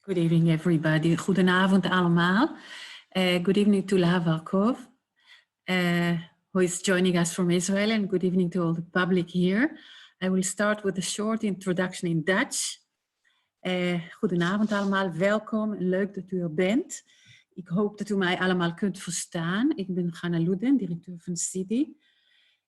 Good evening, everybody. Goedenavond allemaal. Good evening to Lahav Harkov, who is joining us from Israel, and good evening to all the public here. I will start with a short introduction in Dutch. Goedenavond allemaal, welkom en leuk dat u er bent. Ik hoop dat u mij allemaal kunt verstaan. Ik ben Ghana Luden, directeur van CIDI.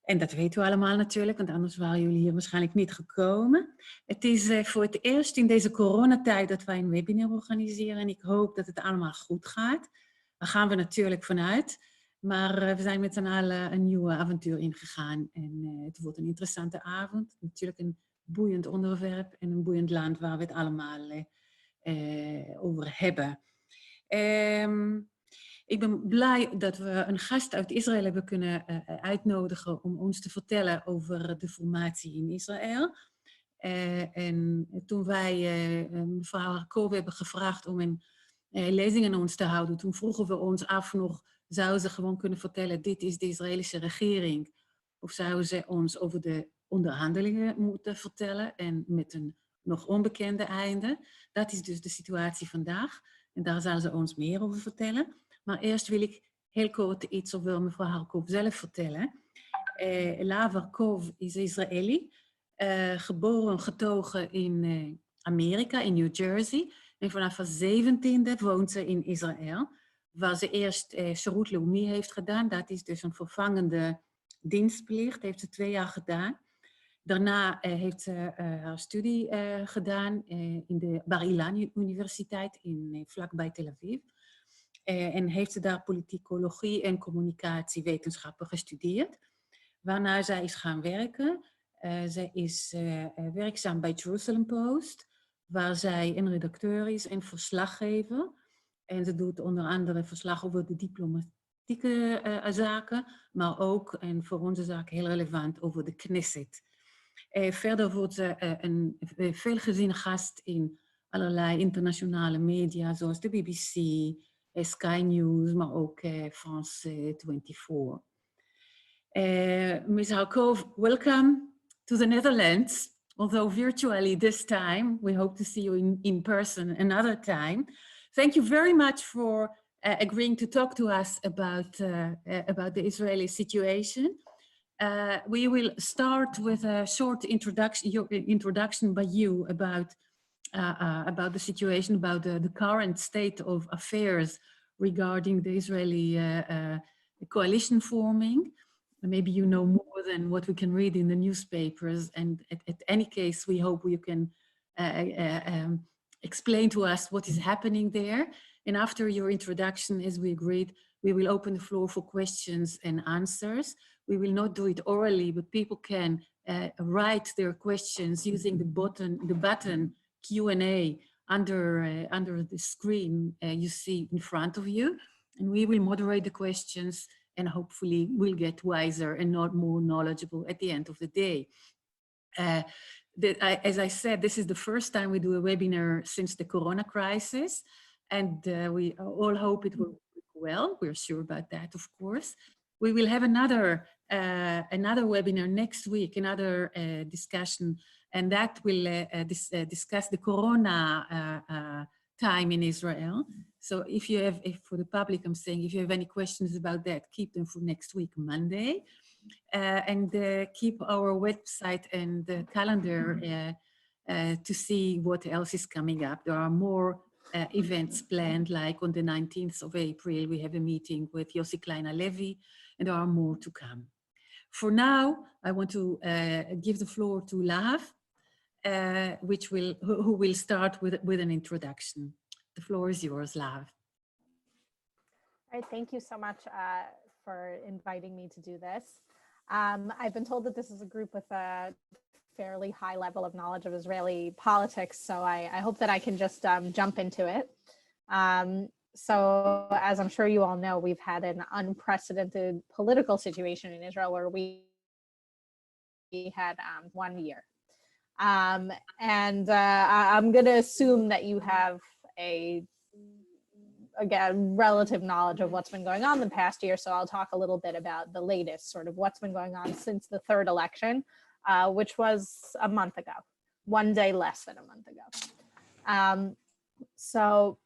En dat weten we allemaal natuurlijk, want anders waren jullie hier waarschijnlijk niet gekomen. Het is voor het eerst in deze coronatijd dat wij een webinar organiseren. En ik hoop dat het allemaal goed gaat. Daar gaan we natuurlijk vanuit. Maar we zijn met z'n allen een nieuwe avontuur ingegaan. En het wordt een interessante avond. Natuurlijk een boeiend onderwerp en een boeiend land waar we het allemaal over hebben. Ik ben blij dat we een gast uit Israël hebben kunnen uitnodigen om ons te vertellen over de formatie in Israël. En toen wij mevrouw Harkov hebben gevraagd om een lezing aan ons te houden, toen vroegen we ons af nog, zou ze gewoon kunnen vertellen, dit is de Israëlische regering? Of zou ze ons over de onderhandelingen moeten vertellen en met een nog onbekende einde? Dat is dus de situatie vandaag en daar zal ze ons meer over vertellen. Maar eerst wil ik heel kort iets over mevrouw Harkov zelf vertellen. Lahav Harkov is Israëli, geboren getogen in Amerika, in New Jersey. En vanaf haar 17e woont ze in Israël, waar ze eerst Sharut Leumi heeft gedaan. Dat is dus een vervangende dienstplicht, heeft ze 2 jaar gedaan. Daarna heeft ze haar studie gedaan in de Bar Ilan Universiteit vlakbij Tel Aviv. En heeft ze daar politicologie en communicatiewetenschappen gestudeerd. Waarna zij is gaan werken. Zij is werkzaam bij Jerusalem Post, waar zij een redacteur is en verslaggever. En ze doet onder andere verslag over de diplomatieke zaken, maar ook, en voor onze zaak heel relevant, over de Knesset. Verder wordt ze een veelgezien gast in allerlei internationale media, zoals de BBC, Sky News, maar ook France 24. Ms. Harkov, welcome to the Netherlands. Although virtually this time, we hope to see you in person another time. Thank you very much for agreeing to talk to us about the Israeli situation. We will start with a short introduction by you about the situation, about the current state of affairs regarding the Israeli coalition forming. Maybe you know more than what we can read in the newspapers, and at any case, we hope you can explain to us what is happening there. And after your introduction, as we agreed, we will open the floor for questions and answers. We will not do it orally, but people can write their questions using the button Q&A under the screen you see in front of you. And we will moderate the questions and hopefully we'll get wiser and not more knowledgeable at the end of the day. As I said, this is the first time we do a webinar since the Corona crisis, and we all hope it will work well. We're sure about that, of course. We will have another webinar next week, another discussion, and that will discuss the Corona time in Israel. So if you have, for the public, I'm saying, if you have any questions about that, keep them for next week, Monday. And keep our website and the calendar to see what else is coming up. There are more events planned, like on the 19th of April, we have a meeting with Yossi Klein-Alevi, and there are more to come. For now, I want to give the floor to Lahav, who will start with an introduction. The floor is yours, Lahav. All right, thank you so much for inviting me to do this. I've been told that this is a group with a fairly high level of knowledge of Israeli politics, so I hope that I can just jump into it. So as I'm sure you all know, we've had an unprecedented political situation in Israel where we had 1 year. And I'm going to assume that you have again, relative knowledge of what's been going on the past year. So I'll talk a little bit about the latest, sort of what's been going on since the third election, which was a month ago, 1 day less than a month ago. So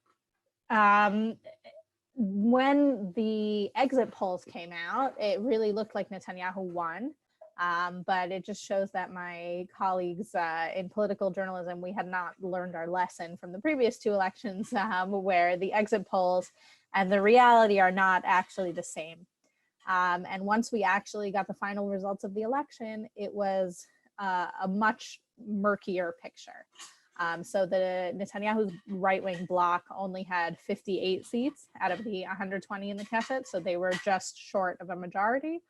when the exit polls came out, it really looked like Netanyahu won. But it just shows that my colleagues in political journalism, we had not learned our lesson from the previous two elections, where the exit polls and the reality are not actually the same. And once we actually got the final results of the election, it was a much murkier picture. So the Netanyahu's right-wing bloc only had 58 seats out of the 120 in the Knesset, so they were just short of a majority.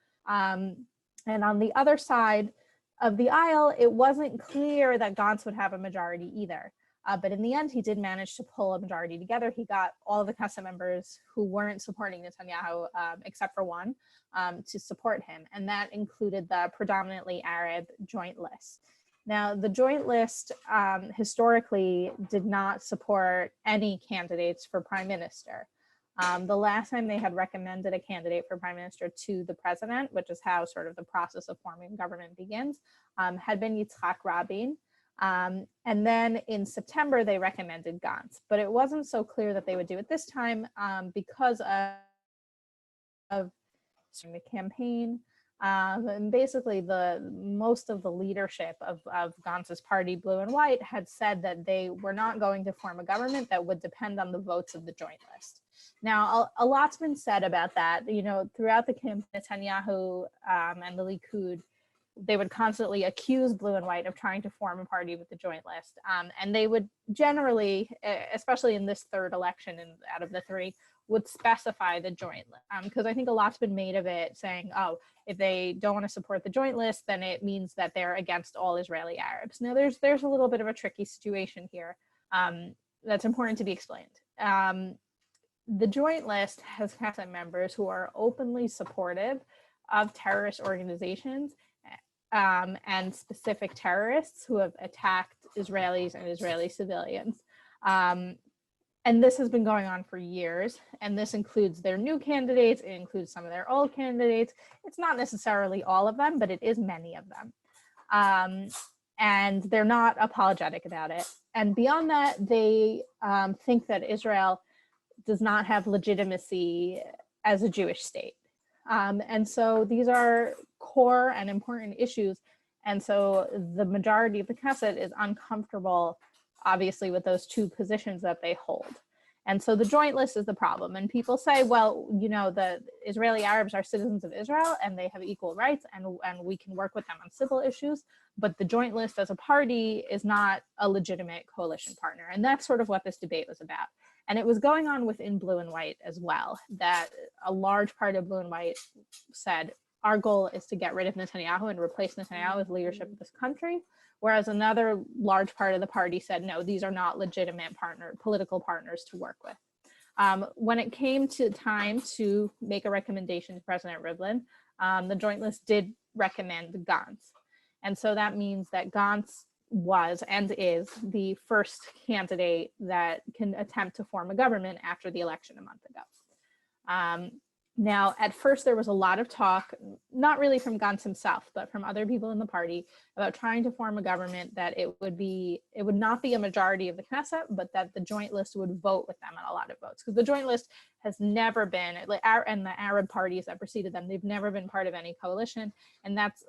And on the other side of the aisle, it wasn't clear that Gantz would have a majority either. But in the end, he did manage to pull a majority together. He got all of the Knesset members who weren't supporting Netanyahu, except for one, to support him. And that included the predominantly Arab joint list. Now, the joint list historically did not support any candidates for prime minister. The last time they had recommended a candidate for prime minister to the president, which is how sort of the process of forming government begins, had been Yitzhak Rabin. And then in September, they recommended Gantz, but it wasn't so clear that they would do it this time because of the campaign. And basically most of the leadership of Gantz's party, Blue and White, had said that they were not going to form a government that would depend on the votes of the joint list. Now, a lot's been said about that. You know, throughout the campaign, Netanyahu and the Likoed, they would constantly accuse Blue and White of trying to form a party with the joint list. And they would generally, especially in this third election and out of the three, would specify the joint list. Because I think a lot's been made of it saying, oh, if they don't want to support the joint list, then it means that they're against all Israeli Arabs. Now, there's a little bit of a tricky situation here that's important to be explained. The joint list has Knesset members who are openly supportive of terrorist organizations and specific terrorists who have attacked Israelis and Israeli civilians. And this has been going on for years, and this includes their new candidates, it includes some of their old candidates. It's not necessarily all of them, but it is many of them. And they're not apologetic about it. And beyond that, they think that Israel does not have legitimacy as a Jewish state. And so these are core and important issues. And so the majority of the Knesset is uncomfortable, obviously, with those two positions that they hold. And so the joint list is the problem. And people say, well, you know, the Israeli Arabs are citizens of Israel and they have equal rights and we can work with them on civil issues, but the joint list as a party is not a legitimate coalition partner. And that's sort of what this debate was about. And it was going on within Blue and White as well, that a large part of Blue and White said, our goal is to get rid of Netanyahu and replace Netanyahu as leadership of this country. Whereas another large part of the party said, no, these are not legitimate political partners to work with. When it came to time to make a recommendation to President Rivlin, the joint list did recommend Gantz. And so that means that Gantz was and is the first candidate that can attempt to form a government after the election a month ago. Now, at first, there was a lot of talk, not really from Gantz himself, but from other people in the party about trying to form a government that it would not be a majority of the Knesset, but that the joint list would vote with them on a lot of votes. Because the joint list has never been, and the Arab parties that preceded them, they've never been part of any coalition. And that's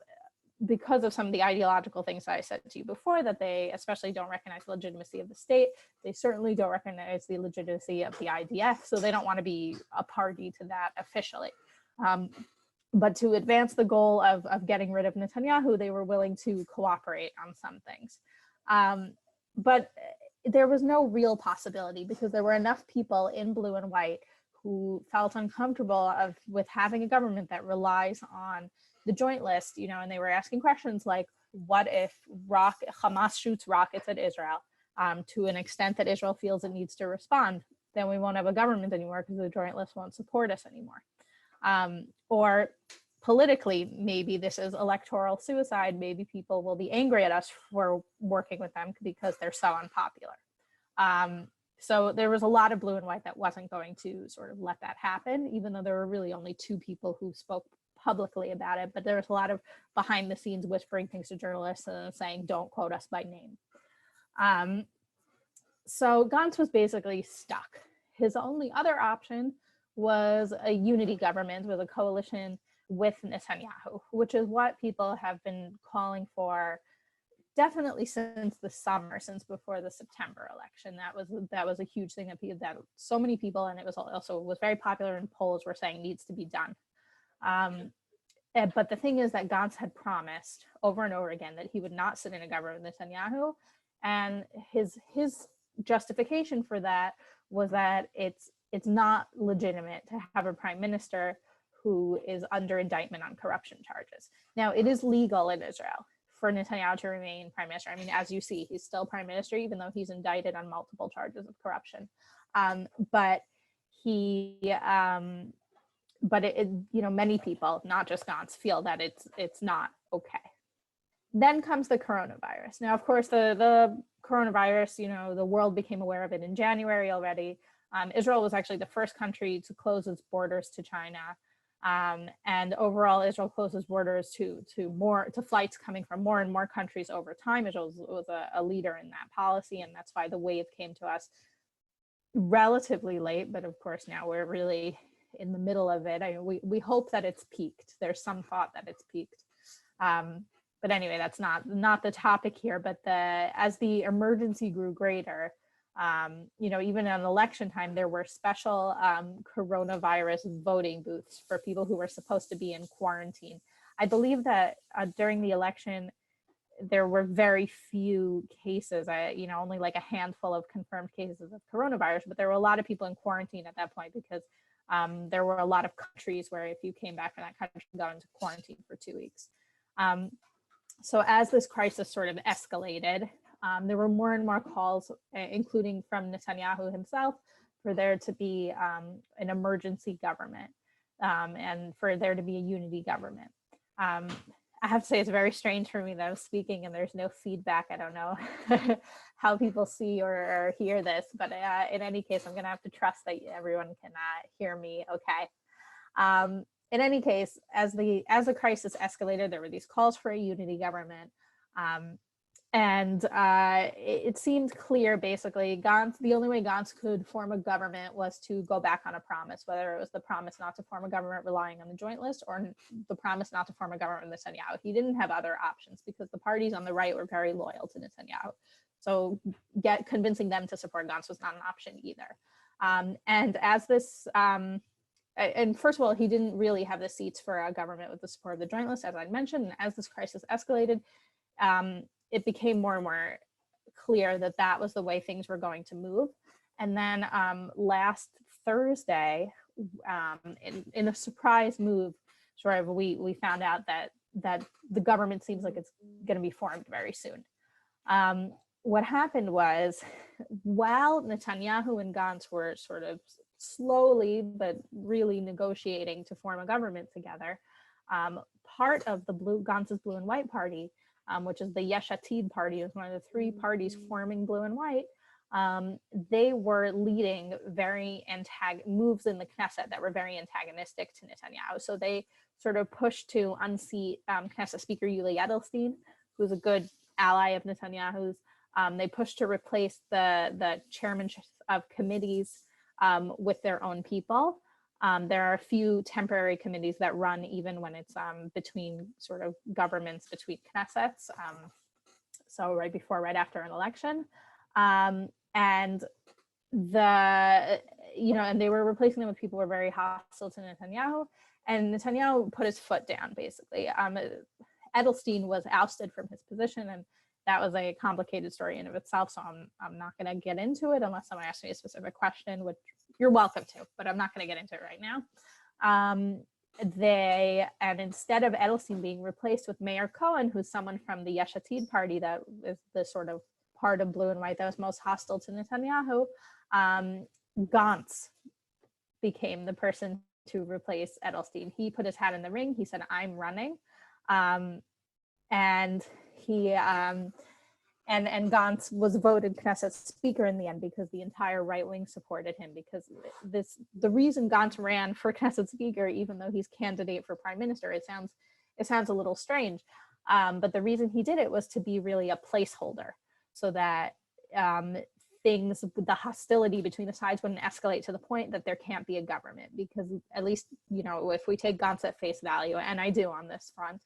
because of some of the ideological things that I said to you before, that they especially don't recognize the legitimacy of the state. They certainly don't recognize the legitimacy of the IDF, so they don't want to be a party to that officially. But to advance the goal of getting rid of Netanyahu, they were willing to cooperate on some things. But there was no real possibility because there were enough people in Blue and White who felt uncomfortable with having a government that relies on the joint list, you know, and they were asking questions like, what if Hamas shoots rockets at Israel to an extent that Israel feels it needs to respond? Then we won't have a government anymore because the joint list won't support us anymore. Or politically, maybe this is electoral suicide. Maybe people will be angry at us for working with them because they're so unpopular. So there was a lot of Blue and White that wasn't going to sort of let that happen, even though there were really only two people who spoke publicly about it, but there was a lot of behind the scenes whispering things to journalists and saying, don't quote us by name. So Gantz was basically stuck. His only other option was a unity government with a coalition with Netanyahu, which is what people have been calling for definitely since the summer, since before the September election. That was a huge thing that so many people, and it was also was very popular in polls, were saying needs to be done. But the thing is that Gantz had promised over and over again that he would not sit in a government with Netanyahu, and his justification for that was that it's not legitimate to have a prime minister who is under indictment on corruption charges. Now, it is legal in Israel for Netanyahu to remain prime minister. I mean, as you see, he's still prime minister, even though he's indicted on multiple charges of corruption. But many people, not just Gantz, feel that it's not okay. Then comes the coronavirus. Now, of course, the coronavirus, the world became aware of it in January already. Israel was actually the first country to close its borders to China. And overall, Israel closes borders to flights coming from more and more countries over time. Israel was a leader in that policy, and that's why the wave came to us relatively late. But of course, now we're really in the middle of it. We hope that it's peaked. There's some thought that it's peaked. But anyway, that's not the topic here. But as the emergency grew greater, even on election time, there were special coronavirus voting booths for people who were supposed to be in quarantine. I believe that during the election, there were very few cases, only like a handful of confirmed cases of coronavirus, but there were a lot of people in quarantine at that point because there were a lot of countries where if you came back from that country, you got into quarantine for 2 weeks. So as this crisis sort of escalated, there were more and more calls, including from Netanyahu himself, for there to be an emergency government and for there to be a unity government. I have to say it's very strange for me that I'm speaking and there's no feedback. I don't know how people see or hear this, but in any case, I'm going to have to trust that everyone can hear me okay. In any case, as the crisis escalated, there were these calls for a unity government. And it seemed clear, basically, the only way Gantz could form a government was to go back on a promise, whether it was the promise not to form a government relying on the joint list or the promise not to form a government with Netanyahu. He didn't have other options because the parties on the right were very loyal to Netanyahu. So convincing them to support Gantz was not an option either. And as this, and first of all, he didn't really have the seats for a government with the support of the joint list, as I mentioned. And as this crisis escalated, it became more and more clear that that was the way things were going to move. And then last Thursday, in a surprise move, we found out that the government seems like it's going to be formed very soon. What happened was, while Netanyahu and Gantz were sort of slowly but really negotiating to form a government together, part of the Gantz's Blue and White Party, which is the Yesh Atid party, is one of the three parties forming Blue and White. They were leading moves in the Knesset that were very antagonistic to Netanyahu. So they sort of pushed to unseat Knesset Speaker Yuli Edelstein, who's a good ally of Netanyahu's. They pushed to replace the chairmanship of committees with their own people. There are a few temporary committees that run even when it's between sort of governments, between Knessets. So right after an election. And they were replacing them with people who were very hostile to Netanyahu. And Netanyahu put his foot down, basically. Edelstein was ousted from his position, and that was a complicated story in of itself. So I'm not going to get into it unless someone asks me a specific question, which you're welcome to, but I'm not going to get into it right now. And instead of Edelstein being replaced with Meir Cohen, who's someone from the Yesh Atid party that is the sort of part of Blue and White that was most hostile to Netanyahu, Gantz became the person to replace Edelstein. He put his hat in the ring. He said, "I'm running," and he and Gantz was voted Knesset Speaker in the end because the entire right wing supported him. Because the reason Gantz ran for Knesset Speaker, even though he's candidate for Prime Minister, it sounds a little strange, but the reason he did it was to be really a placeholder, so that things, the hostility between the sides wouldn't escalate to the point that there can't be a government, because at least, you know, if we take Gantz at face value, and I do on this front,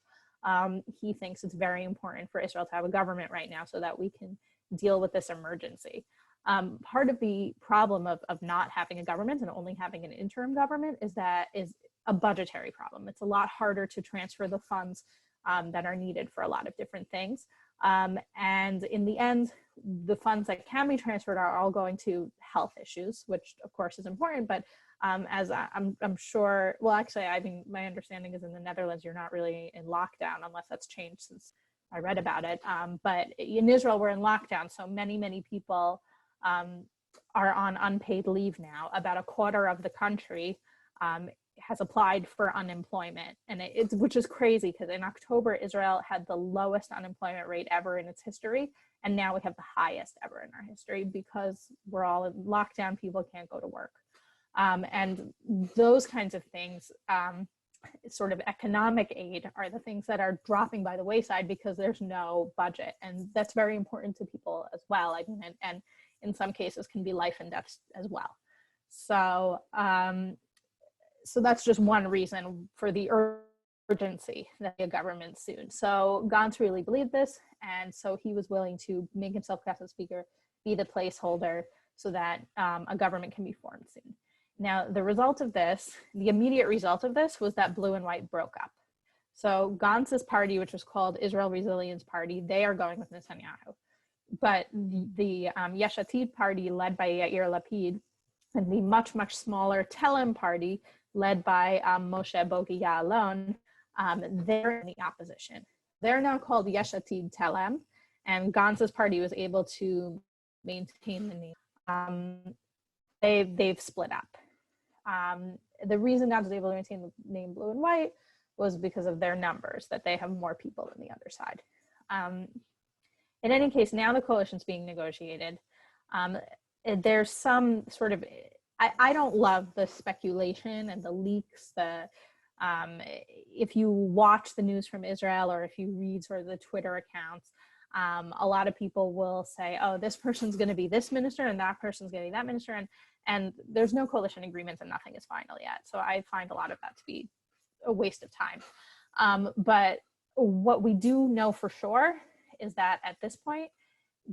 he thinks it's very important for Israel to have a government right now so that we can deal with this emergency. Part of the problem of not having a government and only having an interim government is a budgetary problem. It's a lot harder to transfer the funds that are needed for a lot of different things. And in the end, the funds that can be transferred are all going to health issues, which of course is important, but as I'm sure, well, actually, I mean, my understanding is in the Netherlands, you're not really in lockdown unless that's changed since I read about it. But in Israel, we're in lockdown. So many people are on unpaid leave now. About a quarter of the country has applied for unemployment, and which is crazy, because in October, Israel had the lowest unemployment rate ever in its history. And now we have the highest ever in our history because we're all in lockdown, people can't go to work. And those kinds of things, sort of economic aid, are the things that are dropping by the wayside because there's no budget. And that's very important to people as well. I mean, and in some cases can be life and death as well. So, so that's just one reason for the urgency that the government soon. So Gantz really believed this, and so he was willing to make himself Knesset speaker, be the placeholder, so that a government can be formed soon. Now, the result of this, the immediate result of this, was that Blue and White broke up. So Gantz's party, which was called Israel Resilience Party, they are going with Netanyahu. But the Yesh Atid party, led by Yair Lapid, and the much smaller Telem party, led by Moshe Bogi Ya'alon, they're in the opposition. They're now called Yesh Atid Telem, and Gantz's party was able to maintain the name. They've split up. The reason Gantz was able to maintain the name Blue and White was because of their numbers, that they have more people than the other side. In any case, now the coalition's being negotiated. There's some sort of, I don't love the speculation and the leaks. If you watch the news from Israel, or if you read sort of the Twitter accounts, a lot of people will say, oh, this person's going to be this minister and that person's going to be that minister. And there's no coalition agreements and nothing is final yet. So I find a lot of that to be a waste of time. But what we do know for sure is that at this point,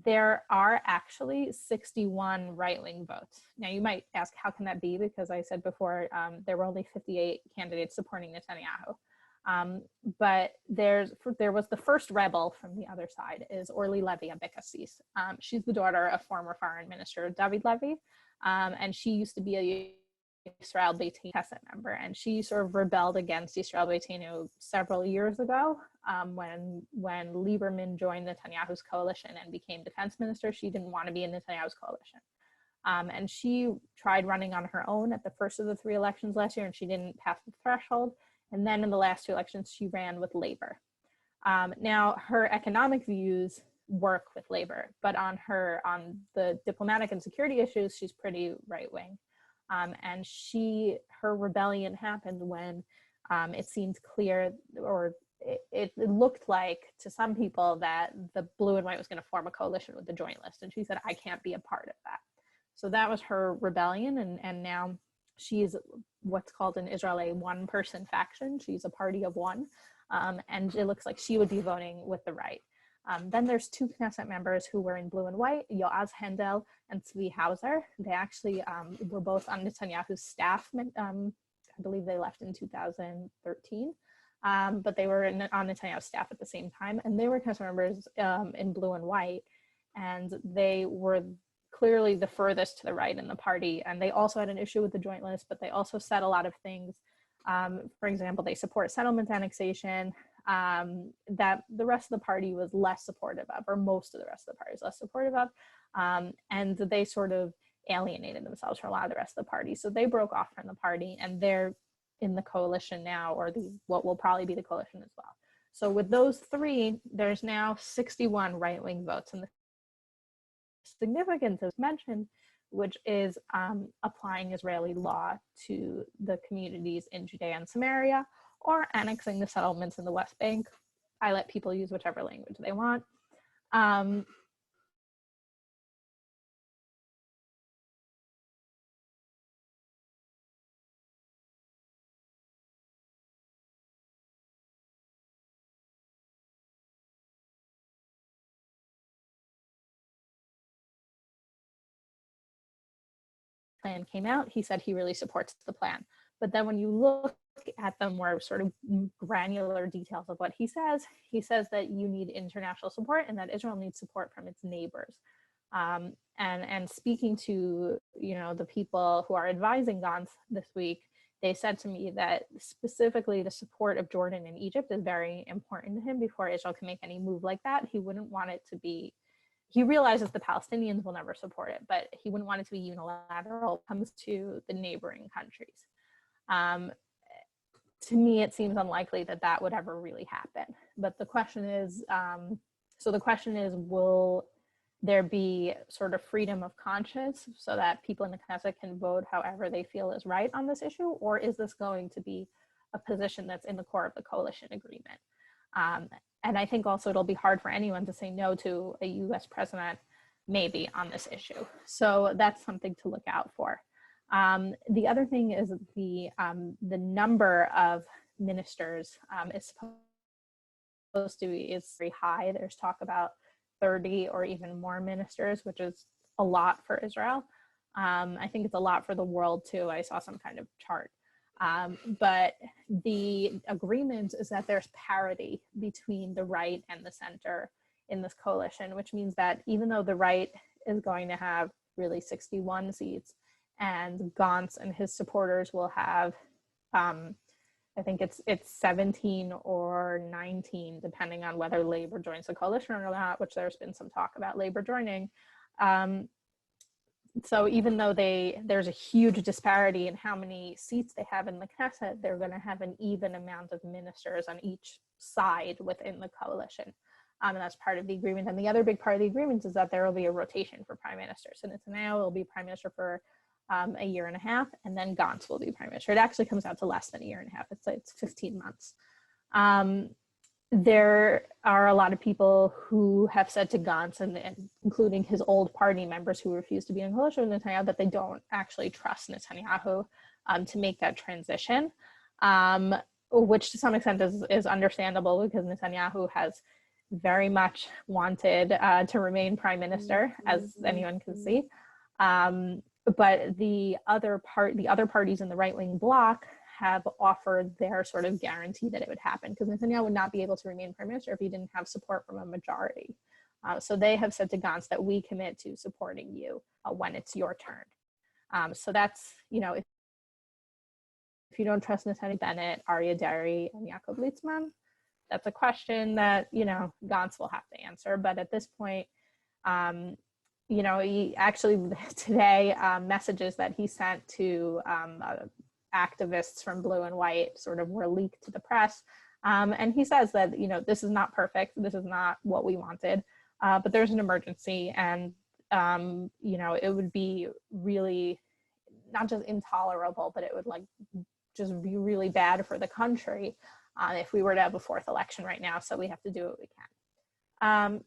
there are actually 61 right-wing votes. Now you might ask, how can that be? Because I said before, there were only 58 candidates supporting Netanyahu. But there was the first rebel from the other side, is Orly Levy Abekassis. She's the daughter of former foreign minister David Levy, and she used to be a Israel Beitenu Knesset member, and she sort of rebelled against Israel Beitenu several years ago when Lieberman joined Netanyahu's coalition and became defense minister. She didn't want to be in Netanyahu's coalition. And she tried running on her own at the first of the 3 elections last year, and she didn't pass the threshold. And then in the last 2 elections, she ran with Labor. Now, her economic views work with Labor, but on the diplomatic and security issues, she's pretty right-wing. And her rebellion happened when it seemed clear, or it looked like to some people, that the Blue and White was going to form a coalition with the Joint List. And she said, I can't be a part of that. So that was her rebellion. And now she's what's called in Israel a one-person faction. She's a party of one. And it looks like she would be voting with the right. Then there's 2 Knesset members who were in Blue and White, Yoaz Hendel and Tzvi Hauser. They actually were both on Netanyahu's staff. I believe they left in 2013, but they were on Netanyahu's staff at the same time. And they were Knesset members in Blue and White, and they were clearly the furthest to the right in the party. And they also had an issue with the Joint List, but they also said a lot of things. For example, they support settlement annexation, that the rest of the party was less supportive of, or most of the rest of the party was less supportive of, and they sort of alienated themselves from a lot of the rest of the party. So they broke off from the party, and they're in the coalition now, or what will probably be the coalition as well. So with those 3, there's now 61 right-wing votes, and the significance is mentioned, which is applying Israeli law to the communities in Judea and Samaria, or annexing the settlements in the West Bank. I let people use whichever language they want. plan came out, he said he really supports the plan. But then when you look at the more sort of granular details of what he says that you need international support and that Israel needs support from its neighbors. And speaking to, you know, the people who are advising Gantz this week, they said to me that specifically the support of Jordan and Egypt is very important to him before Israel can make any move like that. He wouldn't want it to be, he realizes the Palestinians will never support it, but he wouldn't want it to be unilateral when it comes to the neighboring countries. To me, it seems unlikely that that would ever really happen. But the question is, will there be sort of freedom of conscience so that people in the Knesset can vote however they feel is right on this issue? Or is this going to be a position that's in the core of the coalition agreement? And I think also it'll be hard for anyone to say no to a US president, maybe, on this issue. So that's something to look out for. The other thing is the number of ministers is supposed to be very high. There's talk about 30 or even more ministers, which is a lot for Israel. I think it's a lot for the world too. I saw some kind of chart. But the agreement is that there's parity between the right and the center in this coalition, which means that even though the right is going to have really 61 seats, and Gantz and his supporters will have, I think it's 17 or 19, depending on whether Labor joins the coalition or not, which there's been some talk about Labor joining. So even though there's a huge disparity in how many seats they have in the Knesset, they're going to have an even amount of ministers on each side within the coalition. And that's part of the agreement. And the other big part of the agreement is that there will be a rotation for prime minister. So Netanyahu will be prime minister for a year and a half, and then Gantz will be prime minister. It actually comes out to less than a year and a half. It's 15 months. There are a lot of people who have said to Gantz, and including his old party members who refuse to be in coalition with Netanyahu, that they don't actually trust Netanyahu to make that transition, which to some extent is understandable, because Netanyahu has very much wanted to remain prime minister, as anyone can see. But the other parties in the right-wing bloc have offered their sort of guarantee that it would happen, because Netanyahu would not be able to remain prime minister if he didn't have support from a majority. So they have said to Gantz that we commit to supporting you when it's your turn. So that's, you know, if you don't trust Netanyahu, Bennett, Aryeh Deri, and Yaakov Litzman, that's a question that, you know, Gantz will have to answer. But at this point, you know, he actually today messages that he sent to activists from Blue and White sort of were leaked to the press. And he says that, you know, this is not perfect. This is not what we wanted, but there's an emergency. And, you know, it would be really not just intolerable, but it would like just be really bad for the country if we were to have a fourth election right now. So we have to do what we can.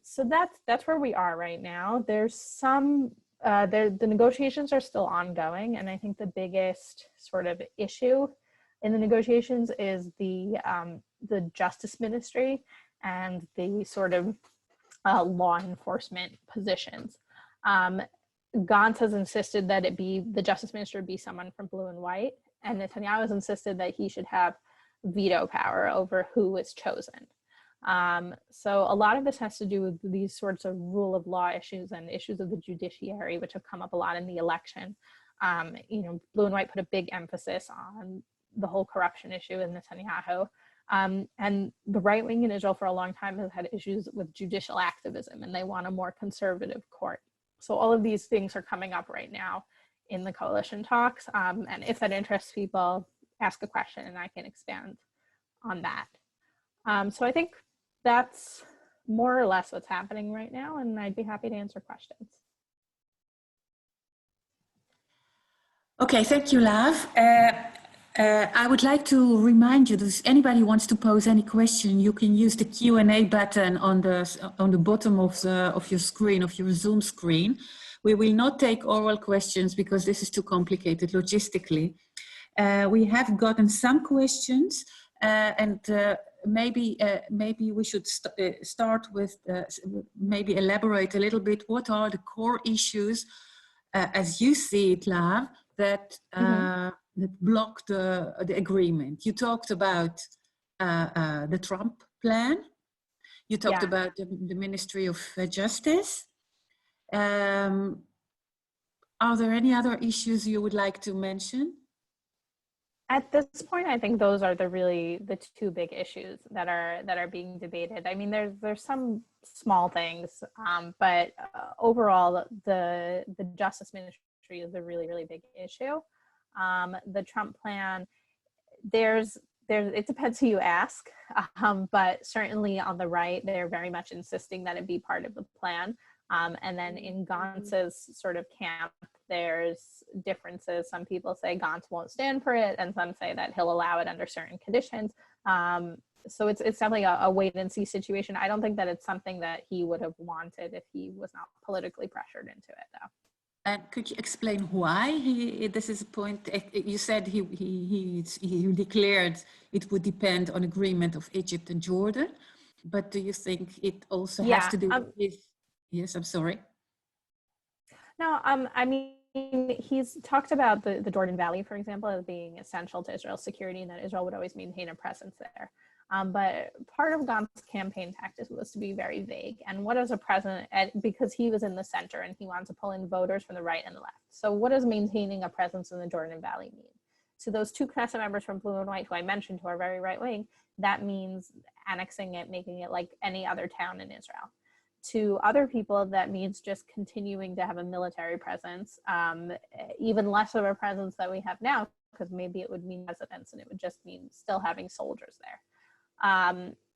So that's where we are right now. There's some, the negotiations are still ongoing. And I think the biggest sort of issue in the negotiations is the Justice Ministry and the sort of law enforcement positions. Gantz has insisted that it be, the Justice Minister be someone from Blue and White, and Netanyahu has insisted that he should have veto power over who is chosen. So a lot of this has to do with these sorts of rule of law issues and issues of the judiciary, which have come up a lot in the election. You know, Blue and White put a big emphasis on the whole corruption issue with Netanyahu. And the right wing in Israel for a long time has had issues with judicial activism, and they want a more conservative court. So all of these things are coming up right now in the coalition talks. And if that interests people, ask a question and I can expand on that. So I think that's more or less what's happening right now, and I'd be happy to answer questions. Okay, thank you, Lahav. I would like to remind you that if anybody wants to pose any question, you can use the Q&A button on the bottom of your screen, of your Zoom screen. We will not take oral questions because this is too complicated logistically. We have gotten some questions, and maybe we should start with maybe elaborate a little bit. What are the core issues, as you see it, Lahav, that that blocked the agreement. You talked about the Trump plan. You talked about the Ministry of Justice. Are there any other issues you would like to mention? At this point, I think those are the two big issues that are being debated. I mean, there's some small things, but overall, the Justice Ministry is a really big issue. The Trump plan, it depends who you ask, but certainly on the right, they're very much insisting that it be part of the plan. And then in Gantz's sort of camp, there's differences. Some people say Gantz won't stand for it, and some say that he'll allow it under certain conditions. So it's definitely a wait and see situation. I don't think that it's something that he would have wanted if he was not politically pressured into it, though. And could you explain why this is a point? You said he declared it would depend on agreement of Egypt and Jordan, but do you think it also has to do with? Yes, I'm sorry. No, I mean, he's talked about the Jordan Valley, for example, as being essential to Israel's security, and that Israel would always maintain a presence there. But part of Gantz's campaign tactics was to be very vague. And what is a president, because he was in the center and he wanted to pull in voters from the right and the left. So what does maintaining a presence in the Jordan Valley mean? To those two Knesset members from Blue and White, who I mentioned, who are very right wing, that means annexing it, making it like any other town in Israel. To other people, that means just continuing to have a military presence, even less of a presence that we have now, because maybe it would mean residents and it would just mean still having soldiers there.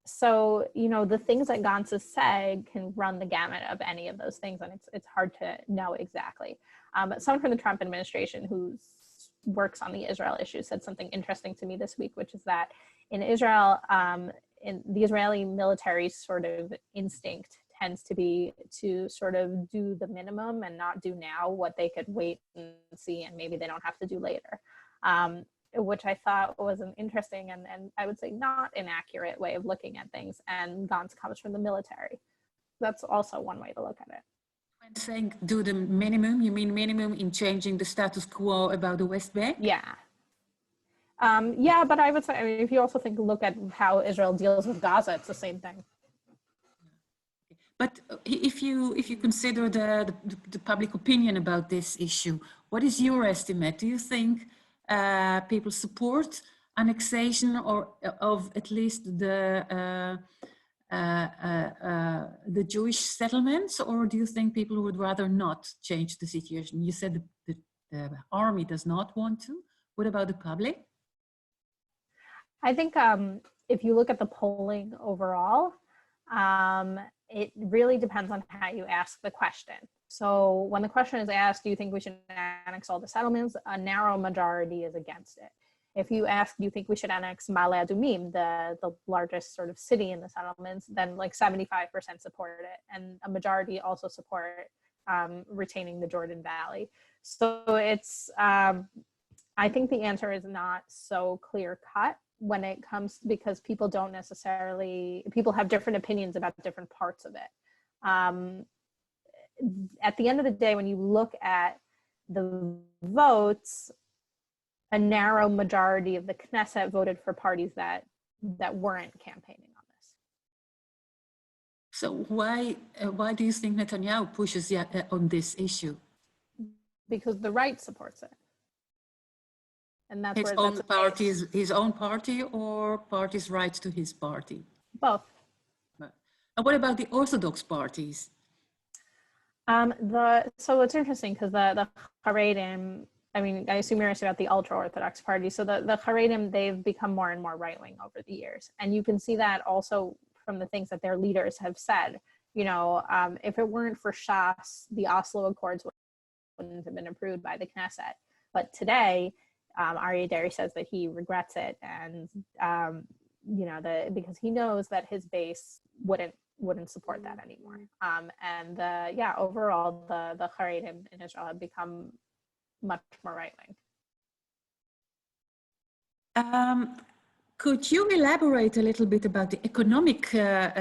So, you know, the things that Gantz has said can run the gamut of any of those things, and it's hard to know exactly. But someone from the Trump administration who works on the Israel issue said something interesting to me this week, which is that in Israel, in the Israeli military sort of instinct tends to be to sort of do the minimum and not do now what they could wait and see and maybe they don't have to do later. Which I thought was an interesting and I would say not inaccurate way of looking at things. And Gantz comes from the military. That's also one way to look at it. When saying do the minimum, you mean minimum in changing the status quo about the West Bank? Yeah. Yeah, but I would say, I mean, if you also look at how Israel deals with Gaza, it's the same thing. But if you consider the public opinion about this issue, what is your estimate? Do you think people support annexation or of at least the Jewish settlements, or do you think people would rather not change the situation? You said the army does not want to. What about the public? I think if you look at the polling overall, it really depends on how you ask the question. So when the question is asked, do you think we should annex all the settlements? A narrow majority is against it. If you ask, do you think we should annex Ma'ale Adumim, the largest sort of city in the settlements, then like 75% support it. And a majority also support retaining the Jordan Valley. So it's, I think the answer is not so clear cut when it comes, because people don't necessarily, people have different opinions about different parts of it. At the end of the day, when you look at the votes, a narrow majority of the Knesset voted for parties that weren't campaigning on this. So why do you think Netanyahu pushes on this issue? Because the right supports it. And that's his own party, his own party, or parties' rights to his party? Both. And what about the Orthodox parties? So it's interesting because the Haredim, I mean, I assume you're asking about the ultra-Orthodox party. So the Haredim, they've become more and more right-wing over the years. And you can see that also from the things that their leaders have said. You know, if it weren't for Shas, the Oslo Accords wouldn't have been approved by the Knesset. But today, Aryeh Deri says that he regrets it, and you know, because he knows that his base wouldn't support that anymore. And yeah, overall, the Haredim in Israel have become much more right wing. Could you elaborate a little bit about the economic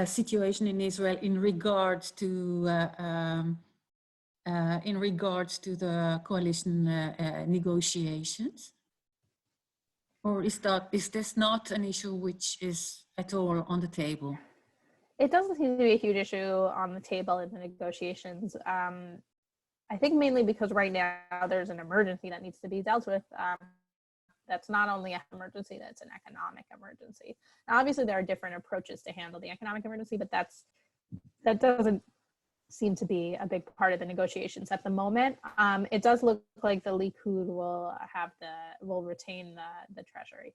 situation in Israel in regards to in regards to the coalition negotiations? Or is this not an issue which is at all on the table? It doesn't seem to be a huge issue on the table in the negotiations. I think mainly because right now there's an emergency that needs to be dealt with. That's not only an emergency, that's an economic emergency. Now, obviously, there are different approaches to handle the economic emergency, but that doesn't seem to be a big part of the negotiations at the moment. It does look like the Likoed will retain the treasury.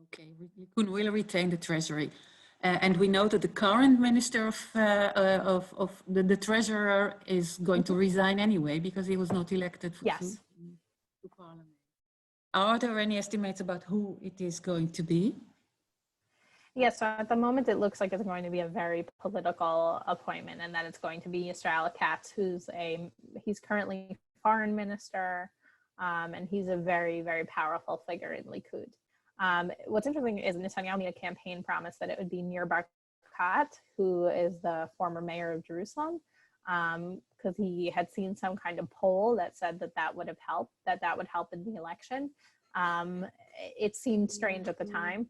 Okay, Likoed will retain the treasury. And we know that the current minister of the treasurer is going to resign anyway because he was not elected to parliament. Are there any estimates about who it is going to be? Yes, so at the moment it looks like it's going to be a very political appointment, and that it's going to be Israel Katz, he's currently foreign minister, and he's a very, very powerful figure in Likoed. What's interesting is Netanyahu made a campaign promise that it would be Nir Barkat, who is the former mayor of Jerusalem, because he had seen some kind of poll that said that would have helped, that would help in the election. It seemed strange at the time.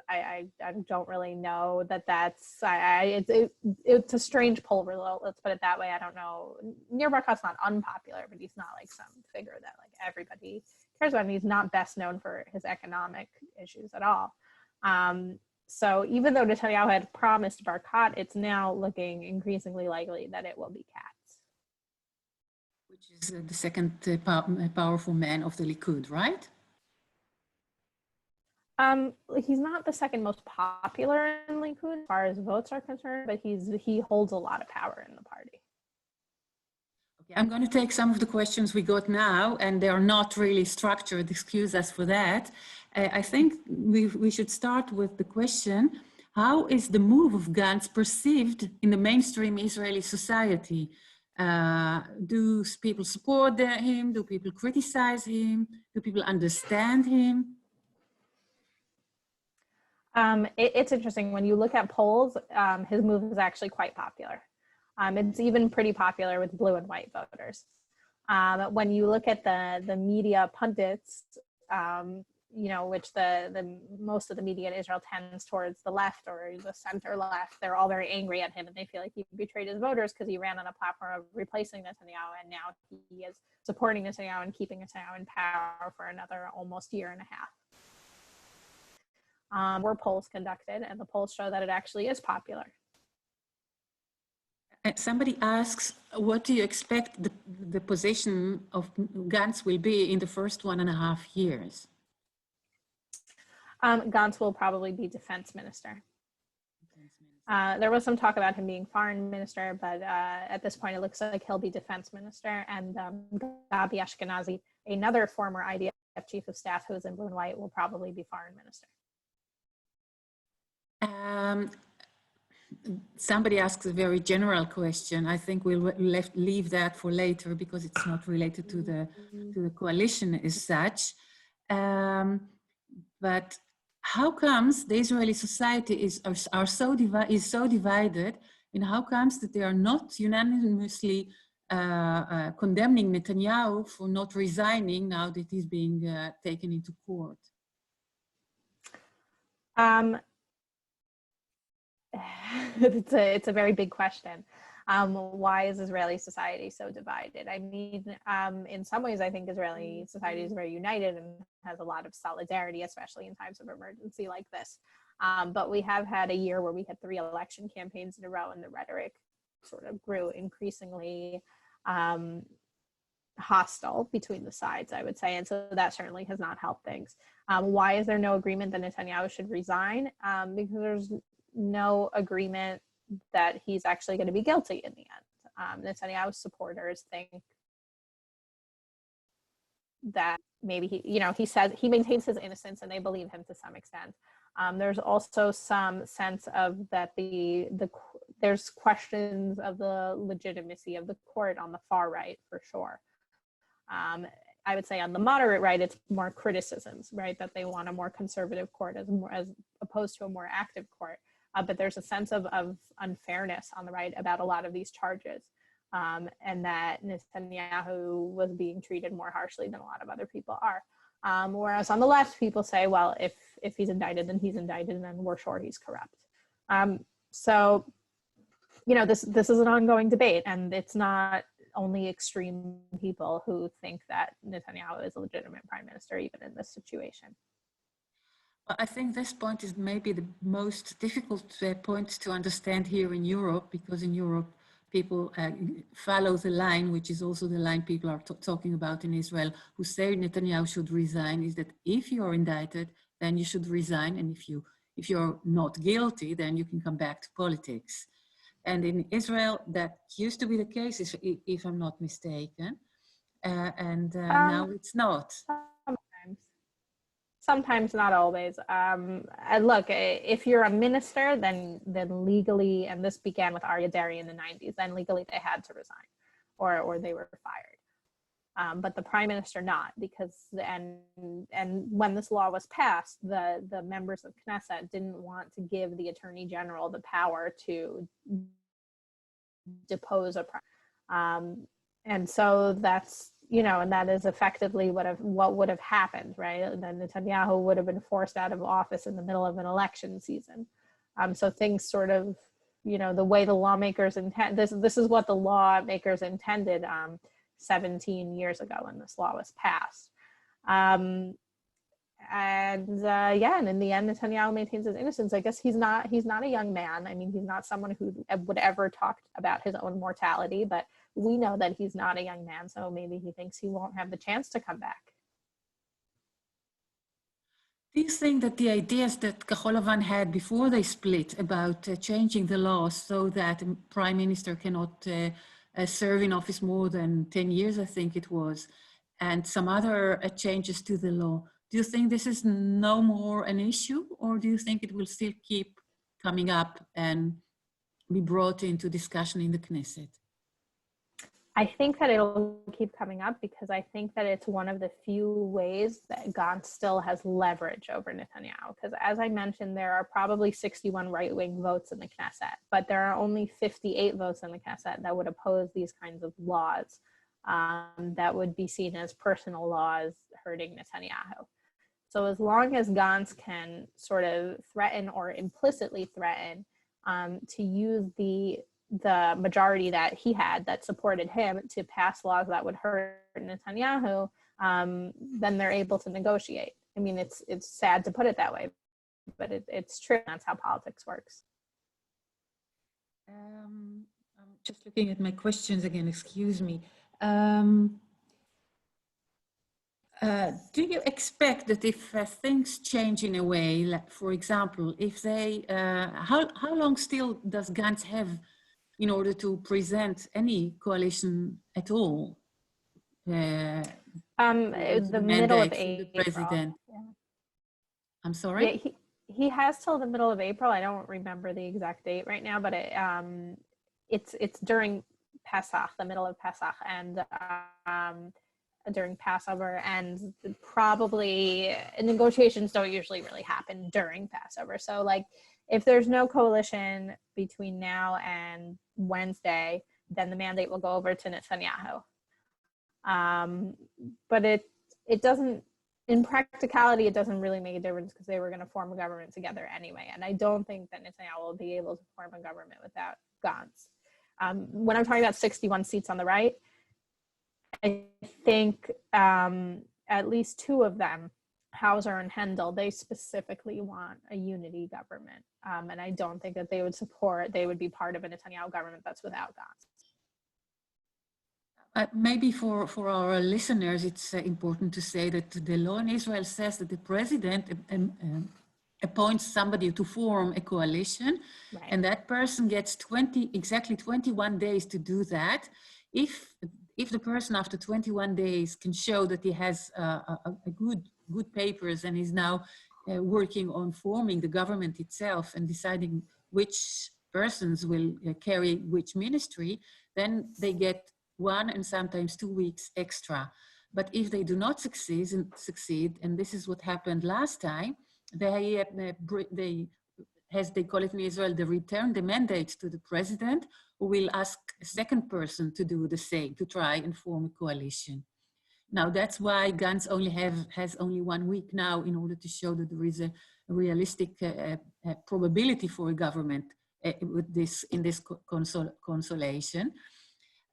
I don't really know it's a strange poll result. Let's put it that way. I don't know. Nir Barkat's not unpopular, but he's not like some figure that like everybody cares about. And he's not best known for his economic issues at all. So even though Netanyahu had promised Barkat, it's now looking increasingly likely that it will be Katz. Which is the second powerful man of the Likoed, right? He's not the second most popular in Likoed as far as votes are concerned, but he holds a lot of power in the party. Okay, I'm going to take some of the questions we got now, and they are not really structured. Excuse us for that. I think we should start with the question: how is the move of Gantz perceived in the mainstream Israeli society? Do people support him? Do people criticize him? Do people understand him? It's interesting. When you look at polls, his move is actually quite popular. It's even pretty popular with blue and white voters. When you look at the media pundits, which the most of the media in Israel tends towards the left or the center left, they're all very angry at him and they feel like he betrayed his voters because he ran on a platform of replacing Netanyahu, and now he is supporting Netanyahu and keeping Netanyahu in power for another almost year and a half. Were polls conducted, and the polls show that it actually is popular. Somebody asks, what do you expect the position of Gantz will be in the first 1.5 years? Gantz will probably be defense minister. There was some talk about him being foreign minister, but at this point it looks like he'll be defense minister, and Gabi Ashkenazi, another former IDF chief of staff who is in blue and white, will probably be foreign minister. Somebody asks a very general question. I think we'll leave that for later because it's not related to the coalition as such. But how comes the Israeli society is so divided, and how comes that they are not unanimously condemning Netanyahu for not resigning now that he's being taken into court? It's a very big question. Why is Israeli society so divided? I mean, in some ways, I think Israeli society is very united and has a lot of solidarity, especially in times of emergency like this. But we have had a year where we had 3 election campaigns in a row, and the rhetoric sort of grew increasingly hostile between the sides, I would say. And so that certainly has not helped things. Why is there no agreement that Netanyahu should resign? Because there's no agreement that he's actually going to be guilty in the end. Netanyahu's supporters think that maybe he says he maintains his innocence, and they believe him to some extent. There's also some sense of that there's questions of the legitimacy of the court on the far right, for sure. I would say on the moderate right, it's more criticisms, right? That they want a more conservative court as opposed to a more active court. But there's a sense of unfairness on the right about a lot of these charges. and that Netanyahu was being treated more harshly than a lot of other people are. Whereas on the left, people say, well, if he's indicted, then he's indicted, and then we're sure he's corrupt. So, you know, this is an ongoing debate, and it's not only extreme people who think that Netanyahu is a legitimate prime minister, even in this situation. I think this point is maybe the most difficult point to understand here in Europe, because in Europe, people follow the line, which is also the line people are talking about in Israel, who say Netanyahu should resign, is that if you're indicted, then you should resign. And if you're not guilty, then you can come back to politics. And in Israel, that used to be the case, if I'm not mistaken. Now it's not. Sometimes, not always. Look, if you're a minister, then legally, and this began with Aryeh Deri in the 90s, then legally they had to resign, or they were fired. But the prime minister not, because and when this law was passed, the members of Knesset didn't want to give the attorney general the power to depose a prime. And so that's, you know, and that is effectively what would have happened, right? And then Netanyahu would have been forced out of office in the middle of an election season. So things sort of, you know, the way the lawmakers intend, this is what the lawmakers intended 17 years ago when this law was passed. And in the end, Netanyahu maintains his innocence. I guess he's not a young man. I mean, he's not someone who would ever talk about his own mortality, but we know that he's not a young man, so maybe he thinks he won't have the chance to come back. Do you think that the ideas that Kahol Lavan had before they split about changing the law so that a prime minister cannot serve in office more than 10 years, I think it was, and some other changes to the law, do you think this is no more an issue, or do you think it will still keep coming up and be brought into discussion in the Knesset? I think that it'll keep coming up because I think that it's one of the few ways that Gantz still has leverage over Netanyahu. Because as I mentioned, there are probably 61 right-wing votes in the Knesset, but there are only 58 votes in the Knesset that would oppose these kinds of laws that would be seen as personal laws hurting Netanyahu. So as long as Gantz can sort of threaten or implicitly threaten to use the majority that he had that supported him to pass laws that would hurt Netanyahu, then they're able to negotiate. I mean, it's sad to put it that way, but it's true. That's how politics works. I'm just looking at my questions again, excuse me. Do you expect that if things change in a way, like, for example, if they, how long still does Gantz have in order to present any coalition at all? The middle of April. The president. Yeah. I'm sorry? Yeah, he has till the middle of April. I don't remember the exact date right now, but it's during Pesach, the middle of Pesach, and during Passover, and probably negotiations don't usually really happen during Passover. So like, if there's no coalition between now and Wednesday, then the mandate will go over to Netanyahu. But it doesn't, in practicality, it doesn't really make a difference because they were going to form a government together anyway. And I don't think that Netanyahu will be able to form a government without Gantz. When I'm talking about 61 seats on the right, I think at least two of them, Hauser and Hendel, they specifically want a unity government. And I don't think that they would be part of a Netanyahu government that's without Gantz. Maybe for our listeners, it's important to say that the law in Israel says that the president appoints somebody to form a coalition, right, and that person gets exactly 21 days to do that. If the person after 21 days can show that he has a good papers and is now working on forming the government itself and deciding which persons will carry which ministry, then they get 1 and sometimes 2 weeks extra. But if they do not succeed, and this is what happened last time, they as they call it in Israel, the return the mandate to the president, who will ask a second person to do the same, to try and form a coalition. Now, that's why Gantz has only 1 week now in order to show that there is a realistic probability for a government with this in this consolation.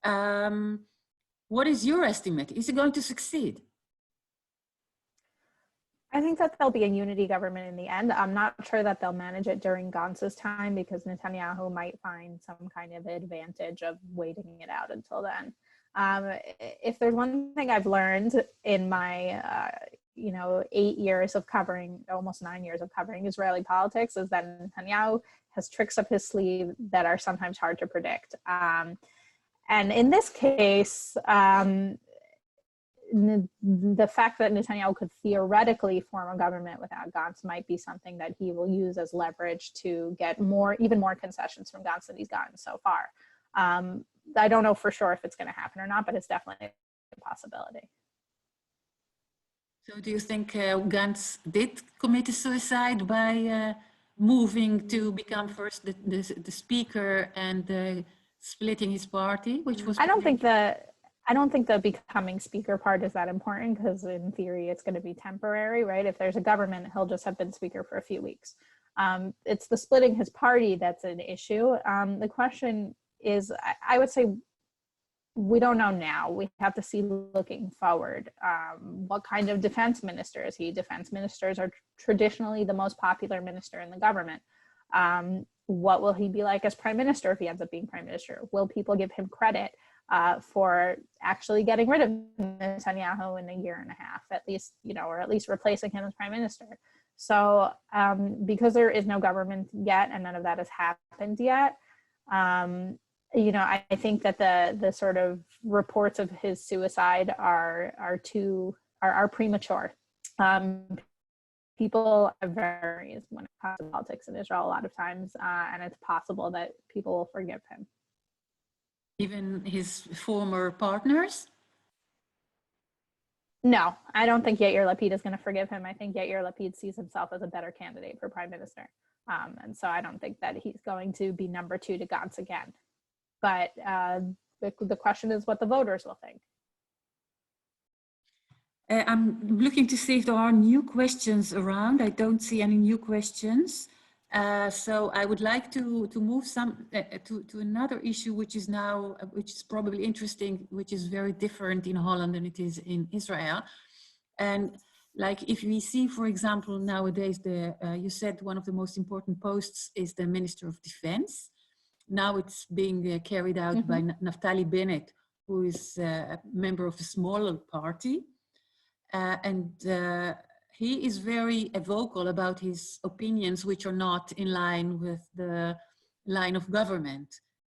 What is your estimate? Is it going to succeed? I think that there'll be a unity government in the end. I'm not sure that they'll manage it during Gantz's time because Netanyahu might find some kind of advantage of waiting it out until then. If there's one thing I've learned in my, 8 years of covering, almost 9 years of covering Israeli politics, is that Netanyahu has tricks up his sleeve that are sometimes hard to predict. And in this case, the fact that Netanyahu could theoretically form a government without Gantz might be something that he will use as leverage to get even more concessions from Gantz than he's gotten so far. I don't know for sure if it's going to happen or not, but it's definitely a possibility. So do you think Gantz did commit a suicide by moving to become first the speaker and splitting his party, which was... I don't think the becoming speaker part is that important because in theory it's going to be temporary, right? If there's a government, he'll just have been speaker for a few weeks. It's the splitting his party that's an issue. The question is, I would say, we don't know now. We have to see looking forward. What kind of defense minister is he? Defense ministers are traditionally the most popular minister in the government. What will he be like as prime minister if he ends up being prime minister? Will people give him credit for actually getting rid of Netanyahu in a year and a half, at least, or at least replacing him as prime minister? So because there is no government yet and none of that has happened yet, I think that the sort of reports of his suicide are premature. People have varies when it comes to politics in Israel a lot of times, and it's possible that people will forgive him. Even his former partners? No, I don't think Yair Lapid is going to forgive him. I think Yair Lapid sees himself as a better candidate for prime minister. And so I don't think that he's going to be number 2 to Gantz again. But the question is what the voters will think. I'm looking to see if there are new questions around. I don't see any new questions. So I would like to move to another issue, which is probably interesting, which is very different in Holland than it is in Israel. And like if we see, for example, nowadays, you said one of the most important posts is the Minister of Defense. Now it's being carried out by Naftali Bennett, who is a member of a smaller party. He is very vocal about his opinions, which are not in line with the line of government.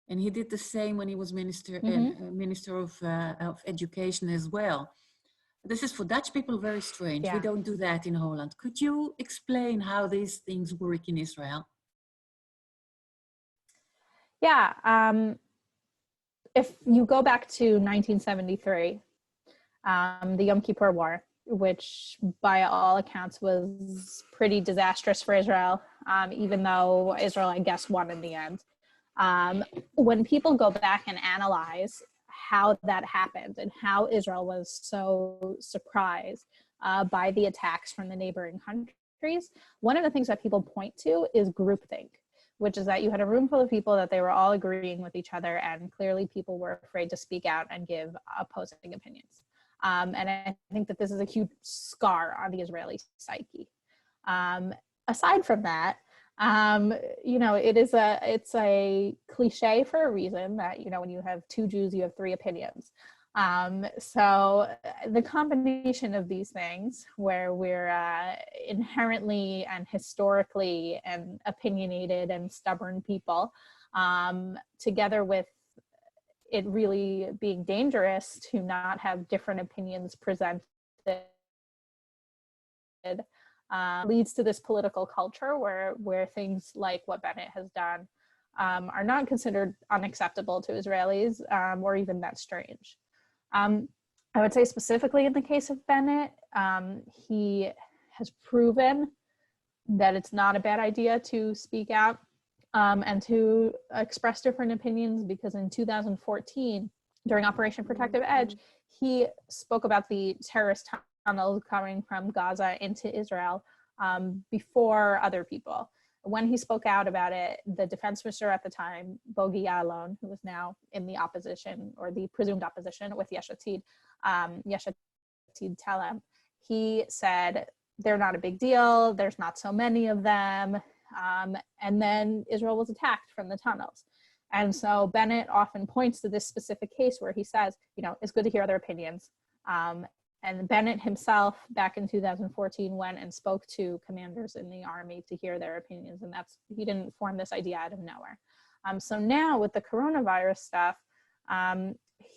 And he did the same when he was minister of education as well. This is for Dutch people very strange. Yeah. We don't do that in Holland. Could you explain how these things work in Israel? Yeah, if you go back to 1973, the Yom Kippur War, which by all accounts was pretty disastrous for Israel, even though Israel, I guess, won in the end. When people go back and analyze how that happened and how Israel was so surprised by the attacks from the neighboring countries, one of the things that people point to is groupthink, which is that you had a room full of people that they were all agreeing with each other, and clearly people were afraid to speak out and give opposing opinions. And I think that this is a huge scar on the Israeli psyche. Aside from that, it's a cliche for a reason that, when you have 2 Jews, you have 3 opinions. So the combination of these things, where we're inherently and historically and opinionated and stubborn people, together with it really being dangerous to not have different opinions presented, leads to this political culture where things like what Bennett has done are not considered unacceptable to Israelis, or even that strange. I would say specifically in the case of Bennett, he has proven that it's not a bad idea to speak out and to express different opinions, because in 2014, during Operation Protective Edge, he spoke about the terrorist tunnels coming from Gaza into Israel before other people. When he spoke out about it, the defense minister at the time, Bogi Ya'alon, who was now in the opposition, or the presumed opposition with Yesh Atid, Telem, he said, they're not a big deal, there's not so many of them, and then Israel was attacked from the tunnels. And so Bennett often points to this specific case where he says, you know, it's good to hear other opinions. And Bennett himself, back in 2014, went and spoke to commanders in the army to hear their opinions, and he didn't form this idea out of nowhere. So now with the coronavirus stuff,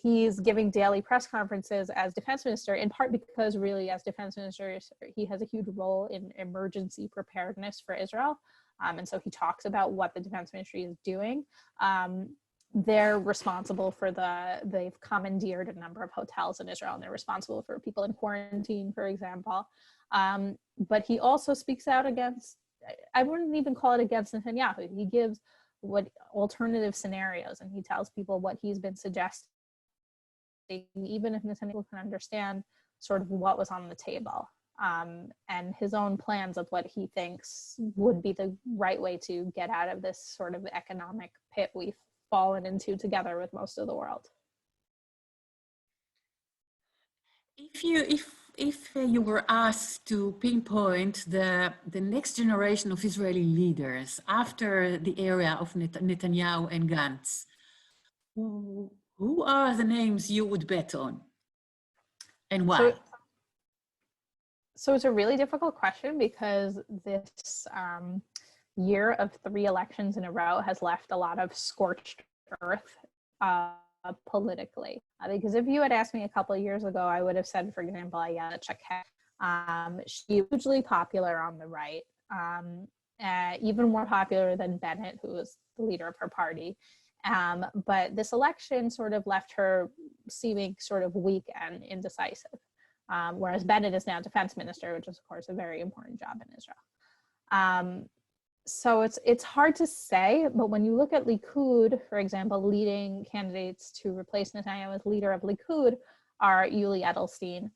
he's giving daily press conferences as defense minister, in part because really as defense minister, he has a huge role in emergency preparedness for Israel. And so he talks about what the defense ministry is doing. They're responsible for they've commandeered a number of hotels in Israel, and they're responsible for people in quarantine, for example. But he also speaks out against, I wouldn't even call it against Netanyahu. He gives what alternative scenarios, and he tells people what he's been suggesting, even if Netanyahu can understand sort of what was on the table, and his own plans of what he thinks would be the right way to get out of this sort of economic pit we've fallen into together with most of the world. If you were asked to pinpoint the next generation of Israeli leaders after the era of Netanyahu and Gantz, who are the names you would bet on, and why? So it's a really difficult question, because this year of 3 elections in a row has left a lot of scorched earth politically. Because if you had asked me a couple of years ago, I would have said, for example, Ayelet Shaked. She's hugely popular on the right, even more popular than Bennett, who was the leader of her party. But this election sort of left her seeming sort of weak and indecisive. Whereas Bennett is now defense minister, which is, of course, a very important job in Israel. So it's hard to say, but when you look at Likoed, for example, leading candidates to replace Netanyahu as leader of Likoed are Yuli Edelstein,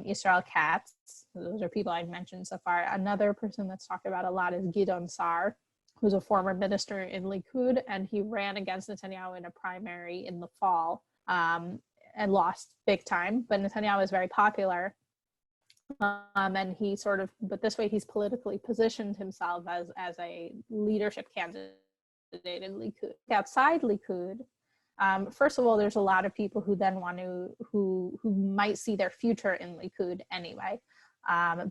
Israel Katz. Those are people I've mentioned so far. Another person that's talked about a lot is Gideon Sa'ar, who's a former minister in Likoed, and he ran against Netanyahu in a primary in the fall and lost big time. But Netanyahu is very popular. And he sort of, but this way he's politically positioned himself as a leadership candidate in Likoed. Outside Likoed, first of all, there's a lot of people who then want to, who might see their future in Likoed anyway.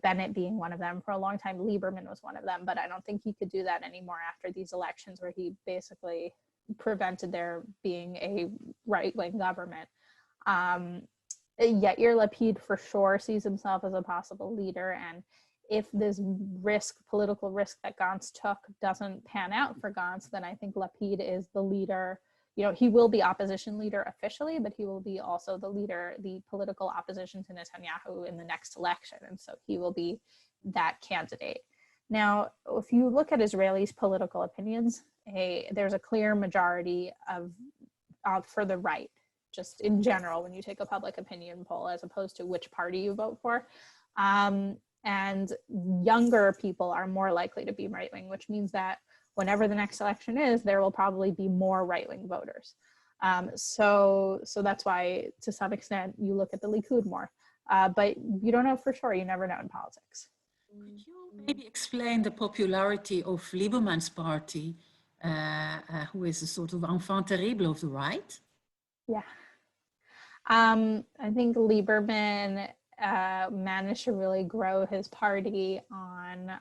Bennett being one of them. For a long time, Lieberman was one of them, but I don't think he could do that anymore after these elections, where he basically prevented there being a right-wing government. Yair Lapid for sure sees himself as a possible leader, and if this political risk that Gantz took doesn't pan out for Gantz, then I think Lapid is the leader. You know, he will be opposition leader officially, but he will be also the leader, the political opposition to Netanyahu in the next election, and so he will be that candidate. Now, if you look at Israelis' political opinions, there's a clear majority for the right, just in general, when you take a public opinion poll, as opposed to which party you vote for. And younger people are more likely to be right-wing, which means that whenever the next election is, there will probably be more right-wing voters. So that's why, to some extent, you look at the Likoed more. But you don't know for sure. You never know in politics. Could you maybe explain the popularity of Lieberman's party, who is a sort of enfant terrible of the right? Yeah. I think Lieberman managed to really grow his party on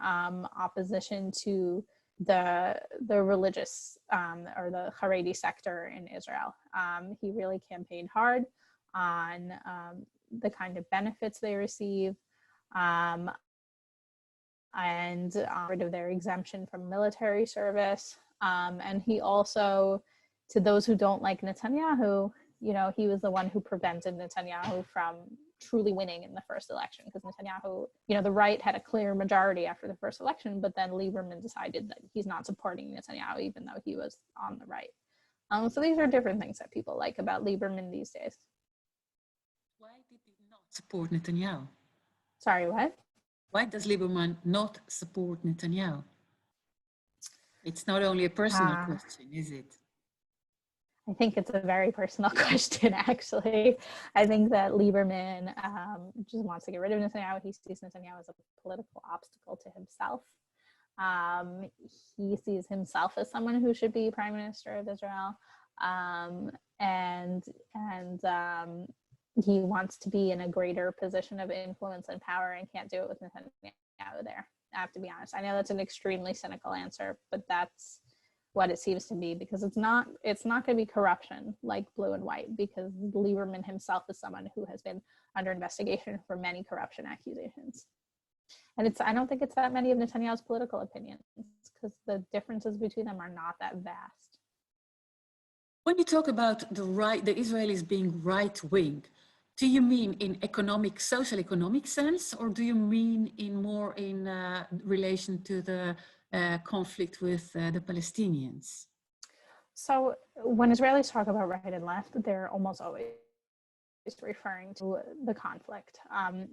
opposition to the religious or the Haredi sector in Israel. He really campaigned hard on the kind of benefits they receive, and rid of their exemption from military service. And he also, to those who don't like Netanyahu, you know, he was the one who prevented Netanyahu from truly winning in the first election, because Netanyahu, the right had a clear majority after the first election, but then Lieberman decided that he's not supporting Netanyahu, even though he was on the right. So these are different things that people like about Lieberman these days. Why did he not support Netanyahu? Sorry, what? Why does Lieberman not support Netanyahu? It's not only a personal question, is it? I think it's a very personal question, actually. I think that Lieberman just wants to get rid of Netanyahu. He sees Netanyahu as a political obstacle to himself. He sees himself as someone who should be prime minister of Israel. And he wants to be in a greater position of influence and power and can't do it with Netanyahu there. I have to be honest. I know that's an extremely cynical answer, but that's what it seems to be, because it's not going to be corruption like Blue and White, because Lieberman himself is someone who has been under investigation for many corruption accusations. And I don't think it's that many of Netanyahu's political opinions, because the differences between them are not that vast. When you talk about the Israelis being right-wing, do you mean in social economic sense, or do you mean more in relation to the conflict with the Palestinians? So when Israelis talk about right and left, they're almost always referring to the conflict.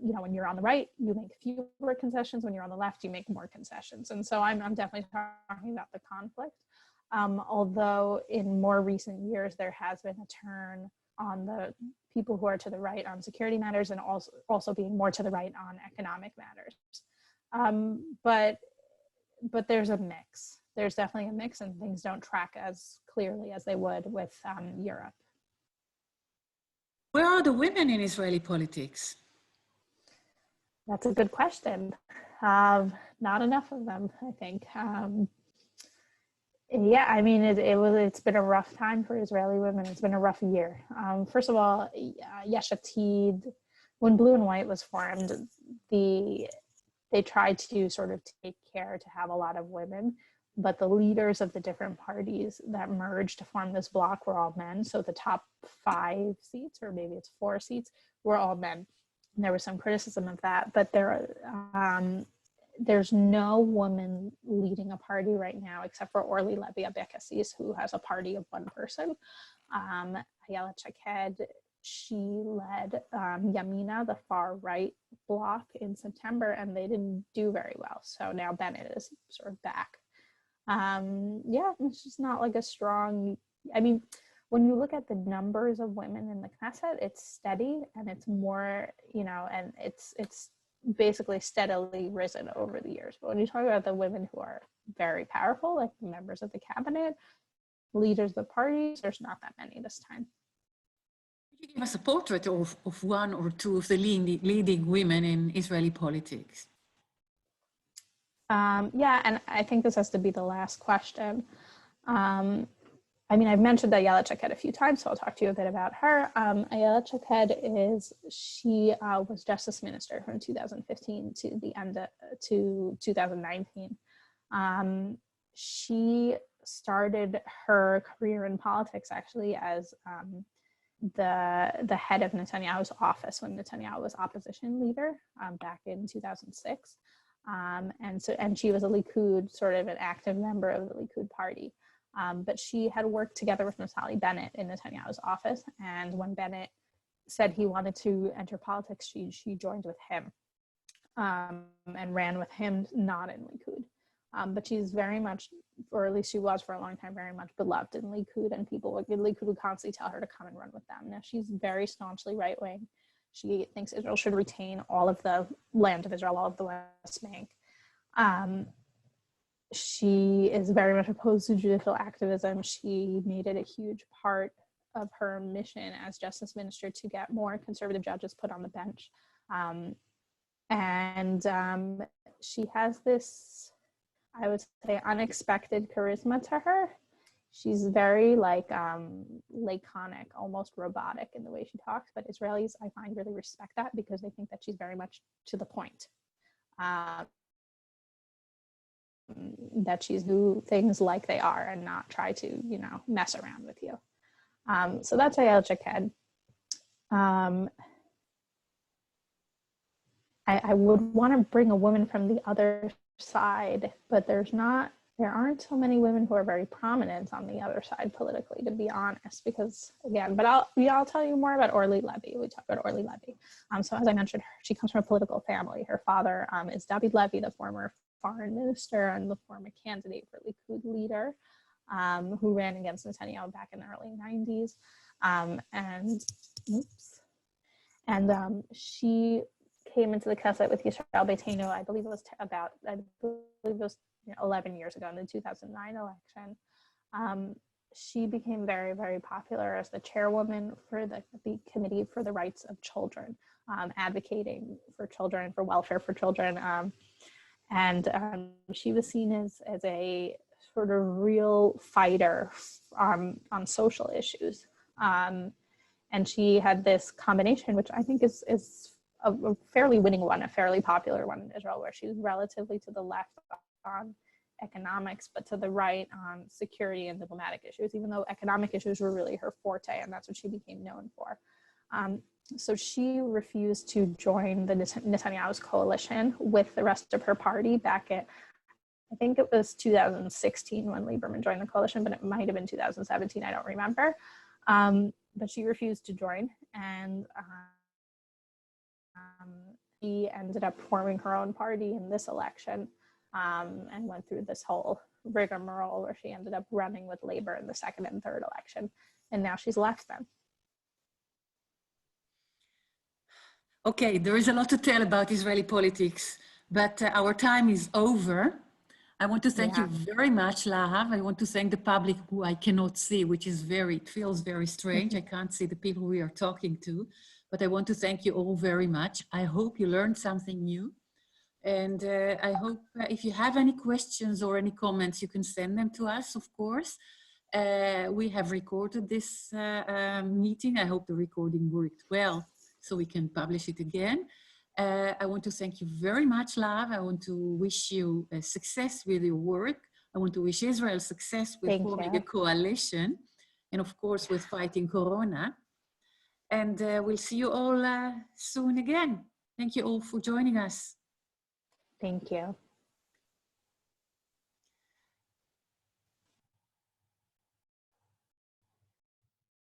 When you're on the right, you make fewer concessions. When you're on the left, you make more concessions. And so I'm definitely talking about the conflict. Although in more recent years, there has been a turn on the people who are to the right on security matters, and also being more to the right on economic matters. But there's a mix. There's definitely a mix, and things don't track as clearly as they would with Europe. Where are the women in Israeli politics? That's a good question. Not enough of them, I think. Yeah, I mean, it's been a rough time for Israeli women. It's been a rough year. First of all, Yesh Atid, when Blue and White was formed, they tried to sort of take care to have a lot of women, but the leaders of the different parties that merged to form this bloc were all men. So the top 5 seats, or maybe it's 4 seats, were all men. And there was some criticism of that, but there's no woman leading a party right now except for Orly Levy Abekesis, who has a party of one person. Ayelet Shaked, she led Yamina, the far right bloc, in September, and they didn't do very well. So now Bennett is sort of back. Yeah, it's just not like a strong, I mean, when you look at the numbers of women in the Knesset, it's steady, and it's more, and it's basically steadily risen over the years. But when you talk about the women who are very powerful, like the members of the cabinet, leaders of the parties, there's not that many this time. Could you give us a portrait of one or two of the leading women in Israeli politics? Yeah, and I think this has to be the last question. I mean, I've mentioned Ayelet Shaked a few times, so I'll talk to you a bit about her. Ayelet Shaked she was justice minister from 2015 to the end to 2019. She started her career in politics actually as the head of Netanyahu's office when Netanyahu was opposition leader back in 2006. And she was a Likoed, sort of an active member of the Likoed party. But she had worked together with Naftali Bennett in Netanyahu's office. And when Bennett said he wanted to enter politics, she joined with him and ran with him, not in Likoed. But she's very much, or at least she was for a long time, very much beloved in Likoed, and people in Likoed would constantly tell her to come and run with them. Now, she's very staunchly right-wing. She thinks Israel should retain all of the land of Israel, all of the West Bank. She is very much opposed to judicial activism. She made it a huge part of her mission as justice minister to get more conservative judges put on the bench. She has this, I would say, unexpected charisma to her. She's very laconic, almost robotic in the way she talks, but Israelis, I find, really respect that because they think that she's very much to the point. That she's do things like they are and not try to, mess around with you. So that's Ayelet Shaked. I would want to bring a woman from the other side, but there aren't so many women who are very prominent on the other side politically, to be honest, because again, but I'll tell you more about Orly Levy. We talk about Orly Levy. So as I mentioned, she comes from a political family. Her father is David Levy, the former foreign minister and the former candidate for Likoed leader, who ran against Netanyahu back in the early 90s. She came into the Knesset with Yisrael Beitenu, I believe it was 11 years ago in the 2009 election. She became very, very popular as the chairwoman for the Committee for the Rights of Children, advocating for children, for welfare for children. She was seen as a sort of real fighter on social issues. And she had this combination, which I think is a fairly winning one, a fairly popular one in Israel, where she was relatively to the left on economics, but to the right on security and diplomatic issues, even though economic issues were really her forte, and that's what she became known for. So she refused to join the Netanyahu's coalition with the rest of her party back at, I think it was 2016 when Lieberman joined the coalition, but it might have been 2017, I don't remember. But she refused to join, and she ended up forming her own party in this election, and went through this whole rigmarole where she ended up running with Labor in the second and third election, and now she's left them. Okay, there is a lot to tell about Israeli politics, but our time is over. I want to thank you very much, Lahav. I want to thank the public who I cannot see, which is it feels very strange. I can't see the people we are talking to, but I want to thank you all very much. I hope you learned something new. And I hope if you have any questions or any comments, you can send them to us, of course. We have recorded this meeting. I hope the recording worked well, so we can publish it again. I want to thank you very much, Lahav. I want to wish you success with your work. I want to wish Israel success with forming a coalition, and of course with fighting Corona. And we'll see you all soon again. Thank you all for joining us. Thank you.